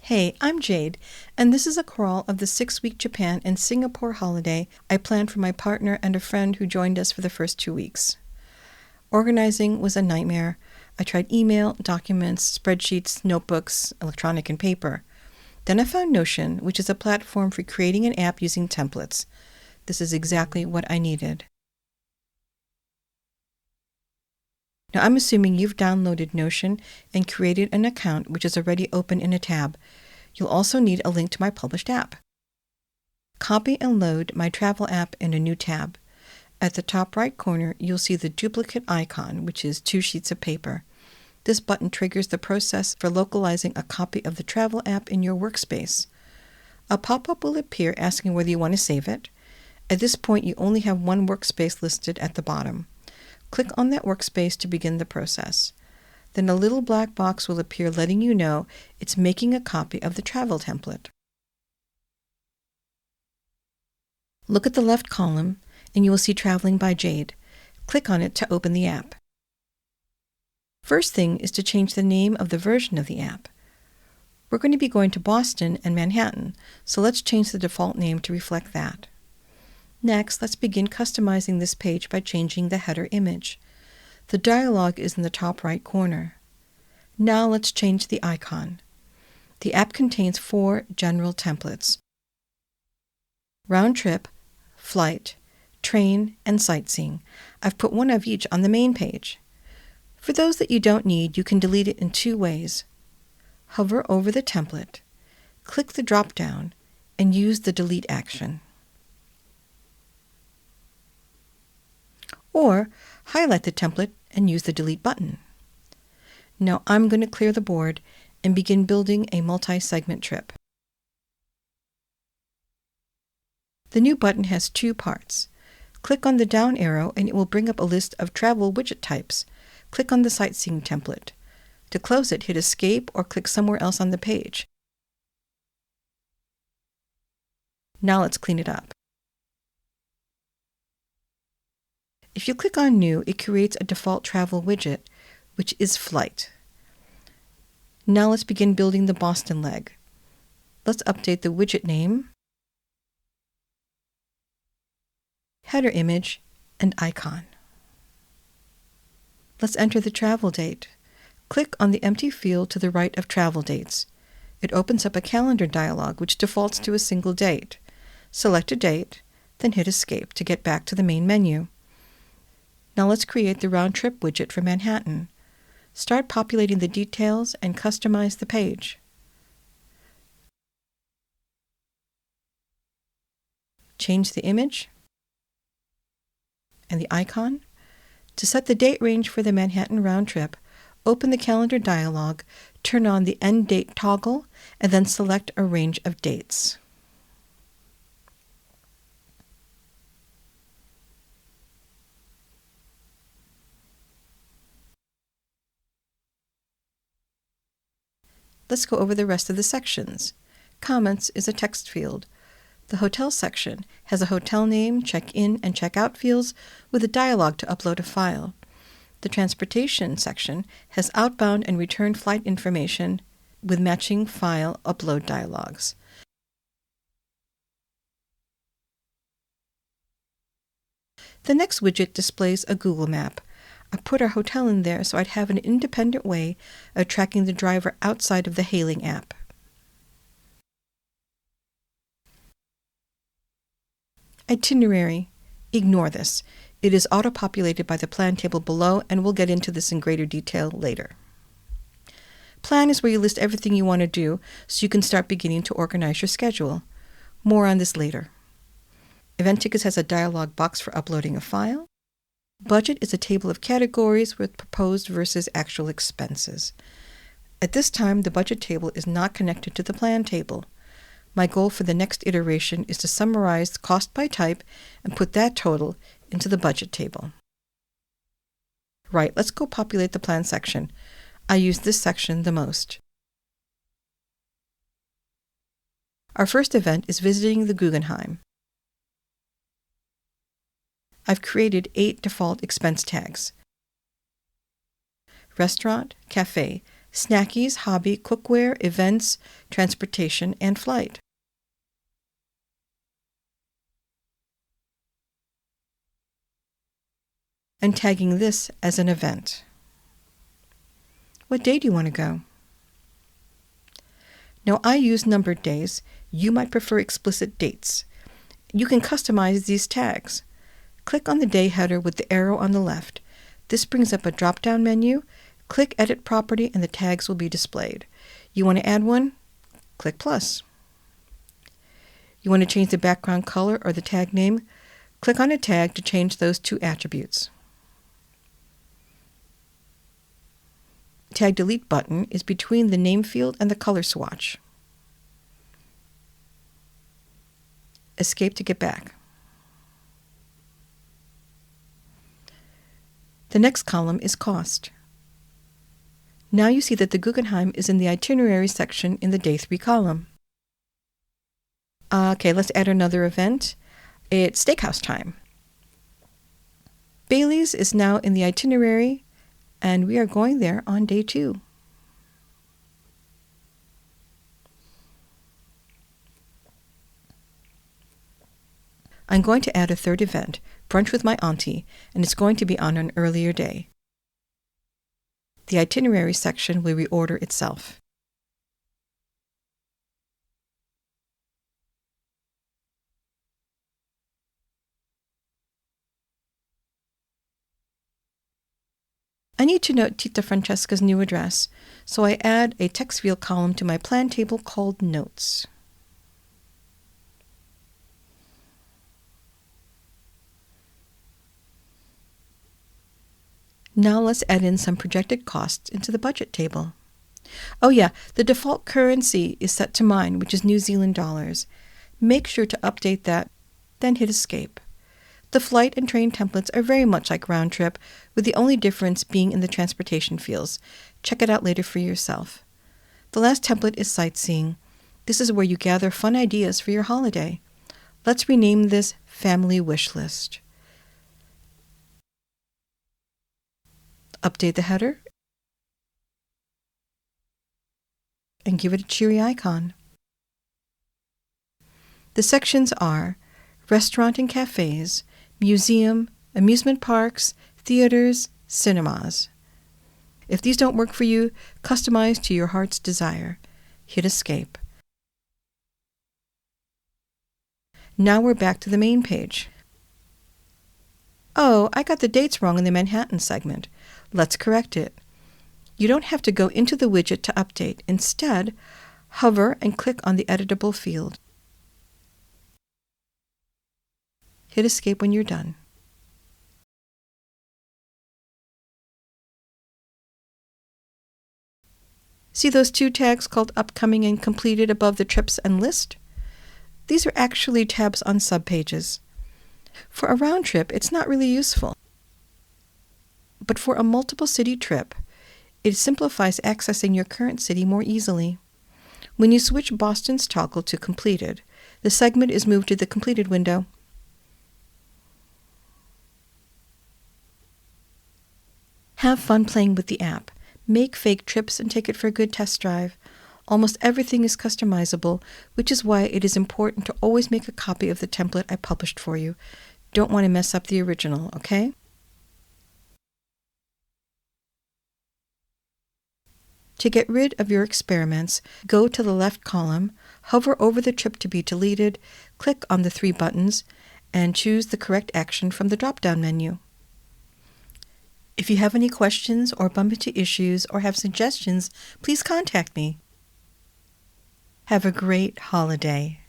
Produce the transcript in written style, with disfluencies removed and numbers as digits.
Hey, I'm Jade, and this is a crawl of the 6-week Japan and Singapore holiday I planned for my partner and a friend who joined us for the first 2 weeks. Organizing was a nightmare. I tried email, documents, spreadsheets, notebooks, electronic and paper. Then I found Notion, which is a platform for creating an app using templates. This is exactly what I needed. Now I'm assuming you've downloaded Notion and created an account which is already open in a tab. You'll also need a link to my published app. Copy and load my travel app in a new tab. At the top right corner, you'll see the duplicate icon, which is 2 sheets of paper. This button triggers the process for localizing a copy of the travel app in your workspace. A pop-up will appear asking whether you want to save it. At this point, you only have one workspace listed at the bottom. Click on that workspace to begin the process. Then a little black box will appear letting you know it's making a copy of the travel template. Look at the left column and you will see Traveling by Jade. Click on it to open the app. First thing is to change the name of the version of the app. We're going to be going to Boston and Manhattan, so let's change the default name to reflect that. Next, let's begin customizing this page by changing the header image. The dialog is in the top right corner. Now let's change the icon. The app contains 4 general templates: round trip, flight, train, and sightseeing. I've put one of each on the main page. For those that you don't need, you can delete it in 2 ways. Hover over the template, click the drop-down, and use the delete action. Or highlight the template and use the delete button. Now I'm going to clear the board and begin building a multi-segment trip. The new button has 2 parts. Click on the down arrow and it will bring up a list of travel widget types. Click on the sightseeing template. To close it, hit escape or click somewhere else on the page. Now let's clean it up. If you click on New, it creates a default travel widget, which is Flight. Now let's begin building the Boston leg. Let's update the widget name, header image, and icon. Let's enter the travel date. Click on the empty field to the right of travel dates. It opens up a calendar dialog which defaults to a single date. Select a date, then hit escape to get back to the main menu. Now let's create the round trip widget for Manhattan. Start populating the details and customize the page. Change the image and the icon. To set the date range for the Manhattan round trip, open the calendar dialog, turn on the end date toggle, and then select a range of dates. Let's go over the rest of the sections. Comments is a text field. The hotel section has a hotel name, check-in, and check-out fields with a dialog to upload a file. The transportation section has outbound and return flight information with matching file upload dialogs. The next widget displays a Google map. I put our hotel in there so I'd have an independent way of tracking the driver outside of the hailing app. Itinerary. Ignore this. It is auto-populated by the plan table below, and we'll get into this in greater detail later. Plan is where you list everything you want to do so you can start beginning to organize your schedule. More on this later. Event Tickets has a dialog box for uploading a file. Budget is a table of categories with proposed versus actual expenses. At this time, the budget table is not connected to the plan table. My goal for the next iteration is to summarize the cost by type and put that total into the budget table. Right, let's go populate the plan section. I use this section the most. Our first event is visiting the Guggenheim. I've created 8 default expense tags: restaurant, cafe, snackies, hobby, cookware, events, transportation, and flight. And tagging this as an event. What day do you want to go? Now, I use numbered days. You might prefer explicit dates. You can customize these tags. Click on the day header with the arrow on the left. This brings up a drop-down menu. Click Edit Property and the tags will be displayed. You want to add one? Click plus. You want to change the background color or the tag name? Click on a tag to change those two attributes. Tag Delete button is between the name field and the color swatch. Escape to get back. The next column is cost. Now you see that the Guggenheim is in the itinerary section in the Day 3 column. Okay, let's add another event. It's steakhouse time. Bailey's is now in the itinerary, and we are going there on Day 2. I'm going to add a third event, brunch with my auntie, and it's going to be on an earlier day. The itinerary section will reorder itself. I need to note Tita Francesca's new address, so I add a text field column to my plan table called Notes. Now let's add in some projected costs into the budget table. Oh yeah, the default currency is set to mine, which is New Zealand dollars. Make sure to update that, then hit Escape. The flight and train templates are very much like round trip, with the only difference being in the transportation fields. Check it out later for yourself. The last template is sightseeing. This is where you gather fun ideas for your holiday. Let's rename this Family Wish List. Update the header and give it a cheery icon. The sections are restaurant and cafes, museum, amusement parks, theaters, cinemas. If these don't work for you, customize to your heart's desire. Hit Escape. Now we're back to the main page. Oh, I got the dates wrong in the Manhattan segment. Let's correct it. You don't have to go into the widget to update. Instead, hover and click on the editable field. Hit Escape when you're done. See those two tags called Upcoming and Completed above the trips and list? These are actually tabs on subpages. For a round trip, it's not really useful. But for a multiple city trip, it simplifies accessing your current city more easily. When you switch Boston's toggle to Completed, the segment is moved to the Completed window. Have fun playing with the app. Make fake trips and take it for a good test drive. Almost everything is customizable, which is why it is important to always make a copy of the template I published for you. Don't want to mess up the original, okay? To get rid of your experiments, go to the left column, hover over the trip to be deleted, click on the 3 buttons, and choose the correct action from the drop-down menu. If you have any questions or bump into issues or have suggestions, please contact me. Have a great holiday.